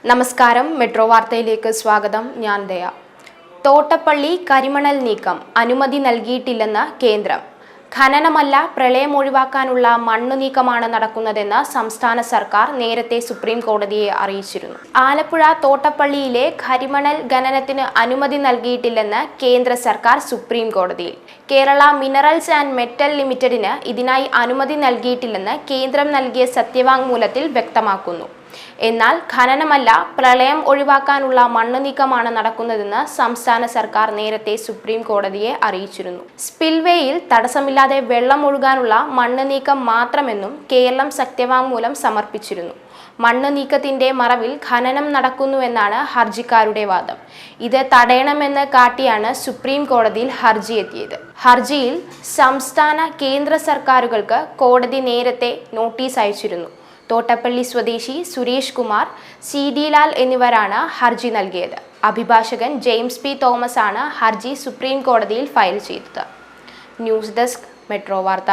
നമസ്കാരം, മെട്രോ വാർത്തയിലേക്ക് സ്വാഗതം. ഞാൻ ദയ. തോട്ടപ്പള്ളി കരിമണൽ നീക്കം അനുമതി നൽകിയിട്ടില്ലെന്ന് കേന്ദ്രം. ഖനനമല്ല, പ്രളയം ഒഴിവാക്കാനുള്ള മണ്ണു നീക്കമാണ് നടക്കുന്നതെന്ന് സംസ്ഥാന സർക്കാർ നേരത്തെ സുപ്രീം കോടതിയെ അറിയിച്ചിരുന്നു. ആലപ്പുഴ തോട്ടപ്പള്ളിയിലെ കരിമണൽ ഖനനത്തിന് അനുമതി നൽകിയിട്ടില്ലെന്ന് കേന്ദ്ര സർക്കാർ സുപ്രീം കോടതിയിൽ. കേരള മിനറൽസ് ആൻഡ് മെറ്റൽ ലിമിറ്റഡിന് ഇതിനായി അനുമതി നൽകിയിട്ടില്ലെന്ന് കേന്ദ്രം നൽകിയ സത്യവാങ്മൂലത്തിൽ വ്യക്തമാക്കുന്നു. എന്നാൽ ഖനനമല്ല, പ്രളയം ഒഴിവാക്കാനുള്ള മണ്ണ് നീക്കമാണ് നടക്കുന്നതെന്ന് സംസ്ഥാന സർക്കാർ നേരത്തെ സുപ്രീം കോടതിയെ അറിയിച്ചിരുന്നു. സ്പിൽവേയിൽ തടസ്സമില്ലാതെ വെള്ളം ഒഴുകാനുള്ള മണ്ണ് നീക്കം മാത്രമെന്നും കേരളം സത്യവാങ്മൂലം സമർപ്പിച്ചിരുന്നു. മണ്ണ് നീക്കത്തിന്റെ മറവിൽ ഖനനം നടക്കുന്നുവെന്നാണ് ഹർജിക്കാരുടെ വാദം. ഇത് തടയണമെന്ന് കാട്ടിയാണ് സുപ്രീം കോടതിയിൽ ഹർജി എത്തിയത്. ഹർജിയിൽ സംസ്ഥാന കേന്ദ്ര സർക്കാരുകൾക്ക് കോടതി നേരത്തെ നോട്ടീസ് അയച്ചിരുന്നു. തോട്ടപ്പള്ളി സ്വദേശി സുരേഷ് കുമാർ, CD ലാൽ എന്നിവരാണ് ഹർജി നൽകിയത്. അഭിഭാഷകൻ ജെയിംസ് പി തോമസ് ആണ് ഹർജി സുപ്രീം കോടതിയിൽ ഫയൽ ചെയ്തത്. ന്യൂസ് ഡെസ്ക്, മെട്രോ വാർത്ത.